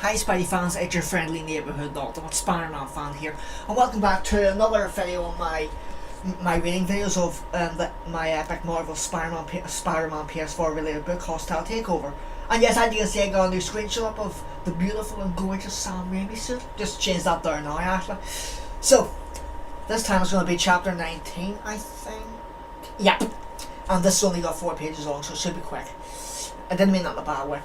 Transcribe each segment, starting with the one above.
Hi Spidey fans, it's your friendly neighbourhood ultimate Spider-Man fan here, and welcome back to another video on my reading videos of my epic Marvel Spider-Man PS4 related book, Hostile Takeover. And yes, as you can see, I got a new screenshot up of the beautiful and gorgeous Sam Raimi suit. Just changed that there now actually. So, this time it's going to be chapter 19, I think. Yep. And this has only got 4 pages long, so it should be quick. I didn't mean that in a bad way.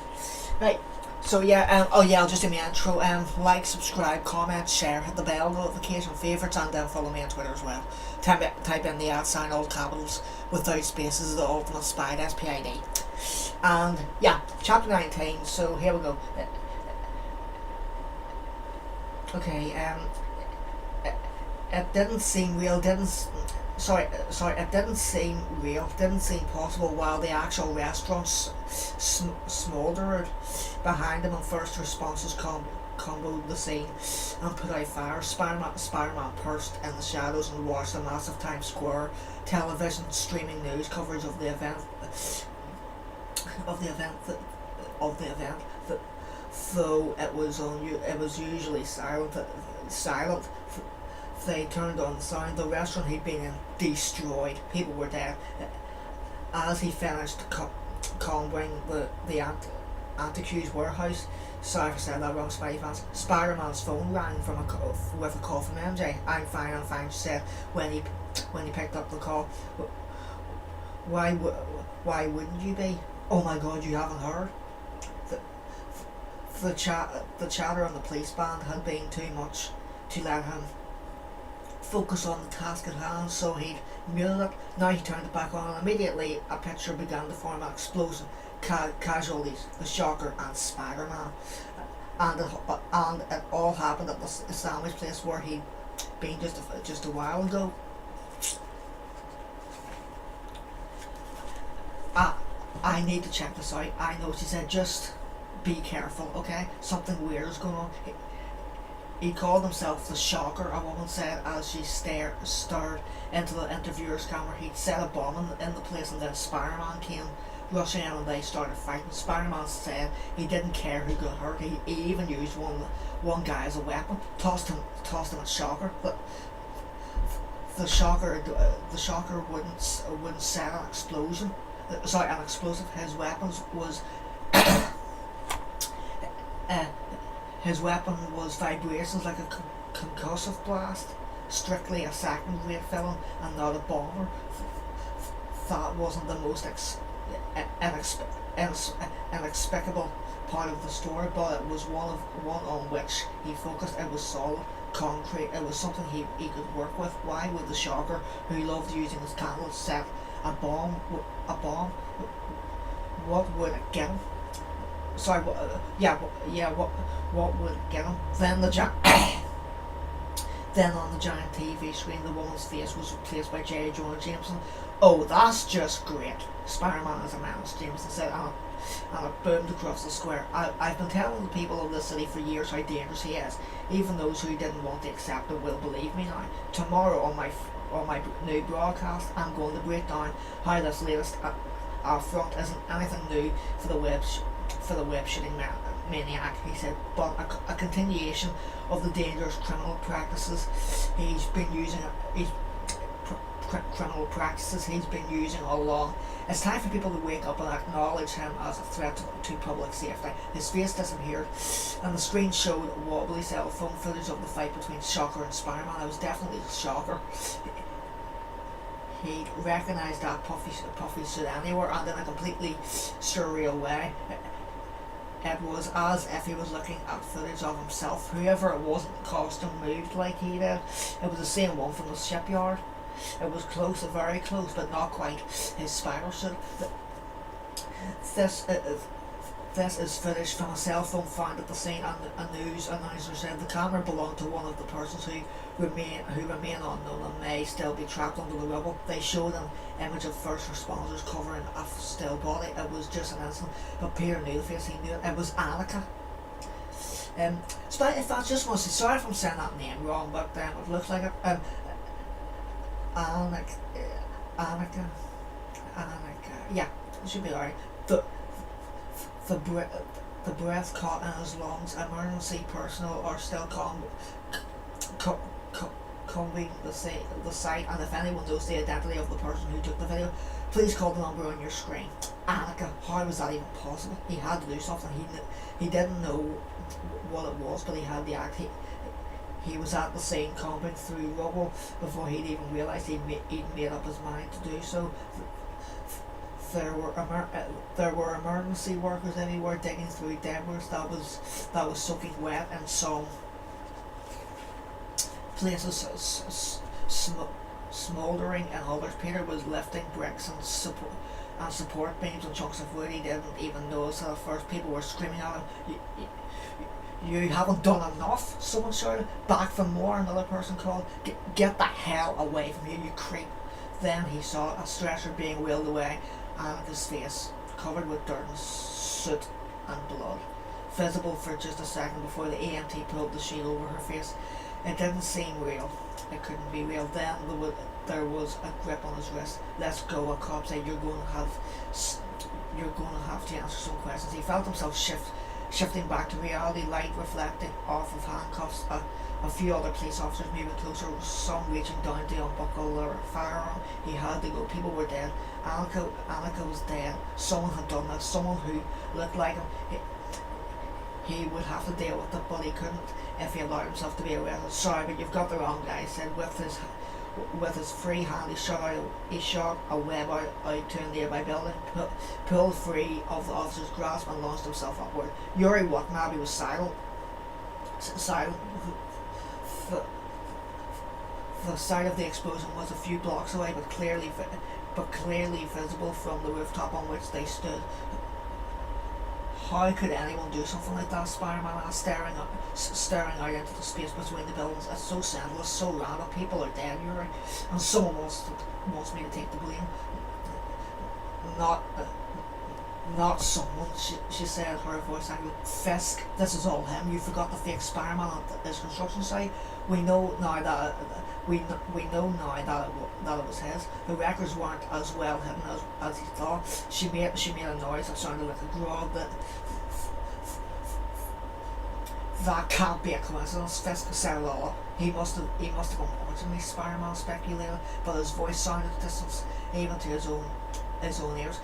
Right. So yeah, I'll just do my intro. Like, subscribe, comment, share, hit the bell notification, favourites, and then follow me on Twitter as well. Type in the @ all capitals without spaces, the ultimate Spidey, S-P-I-D. And yeah, chapter 19. So here we go. Okay. It didn't seem real. It didn't seem real, didn't seem possible while the actual restaurants smouldered behind him and first responses comboed the scene and put out fire. Spider-Man perched in the shadows and watched the massive Times Square television streaming news coverage of the event. Though it was usually silent. They turned on the sound. The restaurant he'd been in destroyed. People were dead. As he finished combing the Antiques warehouse, sorry for saying that wrong, Spidey fans, Spider-Man's phone rang with a call from MJ. I'm fine, she said when he picked up the call. Why wouldn't you be? Oh my God, you haven't heard? The chatter on the police band had been too much to let him focus on the task at hand, so he'd muted it. Now he turned it back on, and immediately a picture began to form of explosive casualties, the Shocker and Spider-Man. And it all happened at the sandwich place where he'd been just a while ago. I need to check this out. I know, she said, just be careful, okay? Something weird is going on. He called himself the Shocker, a woman said as she stared into the interviewer's camera. He'd set a bomb in the place, and then Spider-Man came rushing in and they started fighting. Spider-Man said he didn't care who got hurt. He even used one guy as a weapon, tossed him at Shocker. But the Shocker wouldn't set an explosion. An explosive. His weapons was his weapon was vibrations like a concussive blast, strictly a second-rate villain and not a bomber. That wasn't the most inexplicable part of the story, but it was one on which he focused. It was solid, concrete. It was something he could work with. Why would the Shocker, who loved using his candles, set a bomb? What would it get him? Sorry, what would get him? Then on the giant TV screen, the woman's face was replaced by J. Jonah Jameson. Oh, that's just great. Spider-Man is a menace, Jameson said, and it boomed across the square. I've been telling the people of this city for years how dangerous he is. Even those who didn't want to accept it will believe me now. Tomorrow on my new broadcast, I'm going to break down how this latest affront isn't anything new for the web shooting maniac, he said, but a continuation of the dangerous criminal practices he's been using all along. It's time for people to wake up and acknowledge him as a threat to public safety. His face disappeared, and the screen showed wobbly cell phone footage of the fight between Shocker and Spider-Man. It was definitely Shocker. He recognised that puffy suit anywhere, and in a completely surreal way. It was as if he was looking at footage of himself. Whoever it was in the costume moved like he did. It was the same one from the shipyard. It was close, very close, but not quite his spider suit. This is footage from a cell phone found at the scene, and a news announcer said the camera belonged to one of the persons who remain unknown and may still be trapped under the rubble. They showed an image of first responders covering a still body. It was just an instant, but Peter knew the face. He knew it. It was Annika. If that's just want to say, sorry if I'm saying that name wrong, but it looks like it. Annika. Yeah, it should be alright. The the breath caught in his lungs. Emergency personnel are still combing the site, and if anyone knows the identity of the person who took the video, please call the number on your screen. Annika, how was that even possible? He had to do something. He didn't know what it was, but he had the act. He was at the scene combing through rubble before he'd even realised he'd made up his mind to do so. There were emergency workers everywhere digging through debris that was soaking wet in some places, smouldering in others. Peter was lifting bricks and support beams and chunks of wood. He didn't even notice at first. People were screaming at him. You haven't done enough, someone shouted. Back for more, another person called. Get the hell away from here, you creep. Then he saw a stretcher being wheeled away, and his face covered with dirt and soot and blood, visible for just a second before the EMT pulled the shield over her face. It didn't seem real. It couldn't be real. Then there was a grip on his wrist. Let's go, a cop said. You're going to have to answer some questions. He felt himself shifting back to reality, light reflecting off of handcuffs. A few other police officers moving closer, some reaching down to unbuckle their firearm. He had to go. People were dead. Annika was dead. Someone had done this. Someone who looked like him. He would have to deal with it, but he couldn't if he allowed himself to be arrested. Sorry, but you've got the wrong guy, he said. With his free hand, he shot a web out to a nearby building, pulled free of the officer's grasp, and launched himself upward. Yuri Watanabe was silent. The site of the explosion was a few blocks away, but clearly visible from the rooftop on which they stood. How could anyone do something like that? Spider-Man asked, staring out into the space between the buildings. It's so senseless, so random. People are dead, Yuri, and someone wants me to take the blame. Not someone, she said, her voice angry. Fisk, this is all him. You forgot the fake Spider-Man at this construction site. We know now that it was his. The records weren't as well hidden as he thought. She made a noise that sounded like a growl. That can't be a coincidence. Fisk said it all. He must have been watching me, Spider-Man speculated, but his voice sounded distant even to his own ears.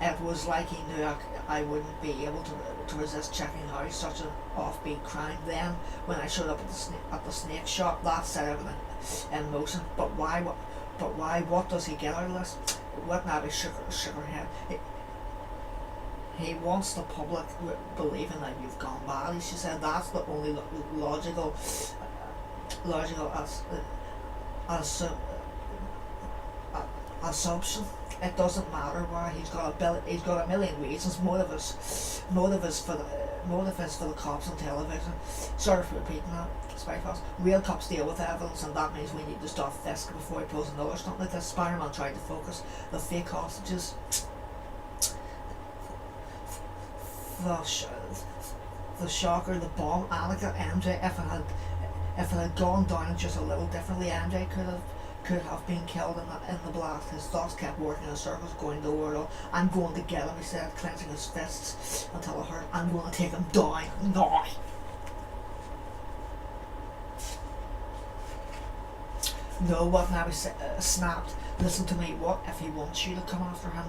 It was like he knew I wouldn't be able to resist checking out such an offbeat crime. Then, when I showed up at the snake shop, that set everything in motion. But why? What does he get out of this? Watanabe shook her head. He wants the public believing that you've gone bad. She said that's the only logical assumption. It doesn't matter why. He's got a million reasons. Motive is for the cops on television. Sorry for repeating that. Spidey-Fan. Real cops deal with evidence, and that means we need to stop Fisk before he pulls another stunt like this. Spider-Man tried to focus. The fake hostages. The shocker, the bomb, Annika, MJ. If it had gone down just a little differently, MJ could have been killed in the blast. His thoughts kept working in circles, going nowhere. I'm going to get him, he said, clenching his fists until it hurt. I'm going to take him down now. No, Watanabe snapped. Listen to me. What if he wants you to come after him?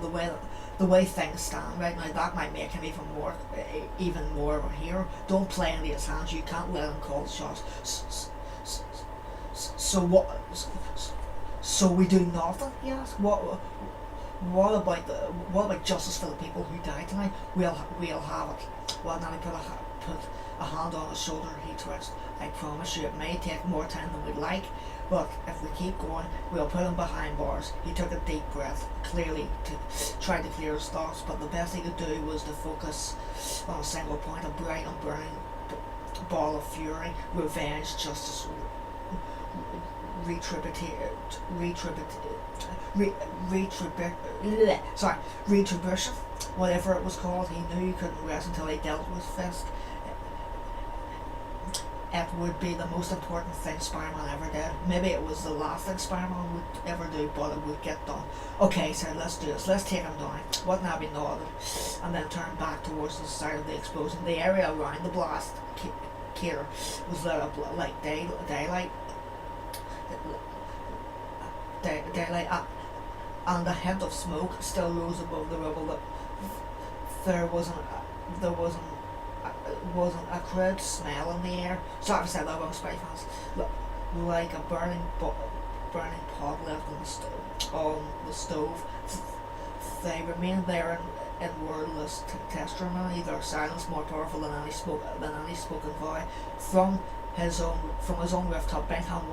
The way things stand right now, that might make him even more of a hero. Don't play into his hands. You can't let him call the shots. So what? So we do nothing? He asked. What about justice for the people who died tonight? We'll have it. Well, then he put a hand on his shoulder. He twitched. I promise you, it may take more time than we'd like, but if we keep going, we'll put him behind bars. He took a deep breath, clearly trying to clear his thoughts, but the best he could do was to focus on a single point, a bright and burning ball of fury, revenge, justice, retribution, whatever it was called. He knew he couldn't rest until he dealt with Fisk. it would be the most important thing Spider-Man ever did. Maybe it was the last thing Spider-Man would ever do, but it would get done. Okay, so let's do this. Let's take him down. Wouldn't that be nodded? And then turn back towards the side of the explosion. The area around the blast crater was lit up like daylight, and a hint of smoke still rose above the rubble. There wasn't a crude smell in the air. Sorry to say that about Spidey-Fans. Like a burning pot left on the stove. They remained there in wordless testimony, their silence more powerful than any spoken vow. From his own rooftop, Benham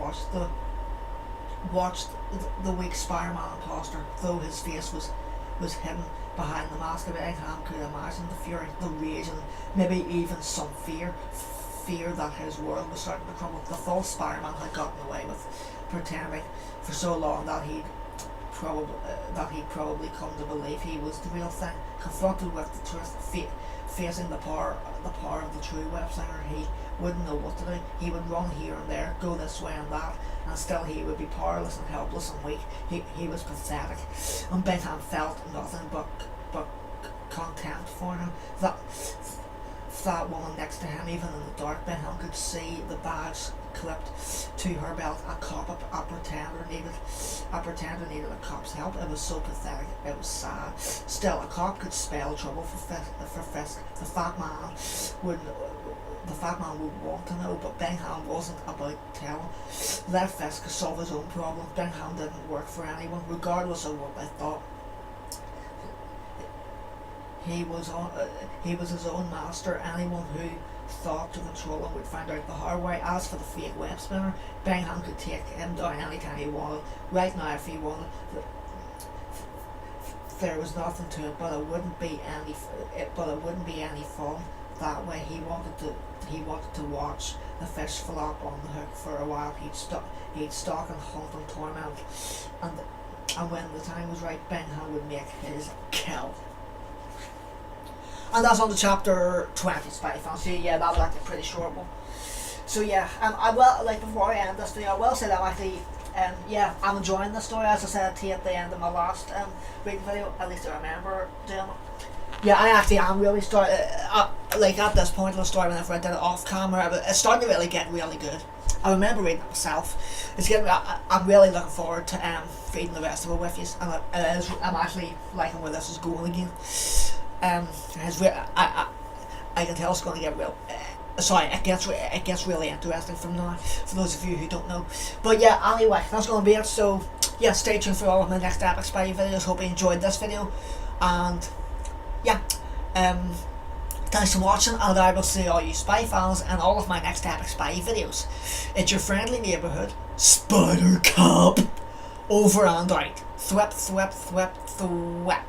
watched the weak Spider-Man imposter, though his face was hidden behind the mask of Benham could imagine the fury, the rage, and maybe even some fear that his world was starting to crumble. The false Spider-Man had gotten away with pretending for so long that he'd probably come to believe he was the real thing. Confronted with the truth, facing the power of the true web slinger, he wouldn't know what to do. He would run here and there, go this way and that, and still he would be powerless and helpless and weak. He was pathetic, and Benham felt nothing but contempt for him. That woman next to him, even in the dark, Benham could see the badge clipped to her belt. A pretender needed a cop's help. It was so pathetic. It was sad. Still, a cop could spell trouble for Fisk. The fat man would want to know, but Benham wasn't about telling. Let Fisk solve his own problem. Benham didn't work for anyone, regardless of what they thought. He was his own master. Anyone who thought to control him would find out the hard way. As for the fake web spinner, Benham could take him down anytime he wanted. Right now, if he wanted, there was nothing to it, but it wouldn't be any fun that way. He wanted to watch the fish flop on the hook for a while. He'd stalk and hunt and torment, and when the time was right, Benham would make his kill. And that's on to chapter 20, Spidey-Fan. So yeah, that was actually a pretty short one. So yeah, I will, like, before I end this video, I will say that I'm actually, I'm enjoying this story, as I said to you at the end of my last reading video. At least I remember doing it. Yeah, I actually am really starting, like, at this point in the story, whenever I did it off camera, it's starting to really get really good. I remember reading it myself. I'm really looking forward to reading the rest of it with you, and I'm actually liking where this is going again. I can tell it's going to get real. It gets really interesting from now, for those of you who don't know. But yeah, anyway, that's going to be it. So yeah, stay tuned for all of my next Epic Spidey videos. Hope you enjoyed this video, and yeah, thanks for watching, and I will see all you Spy fans in all of my next Epic Spidey videos. It's your friendly neighbourhood Spider Cop, over and out. Thwip, thwip, thwip, thwip.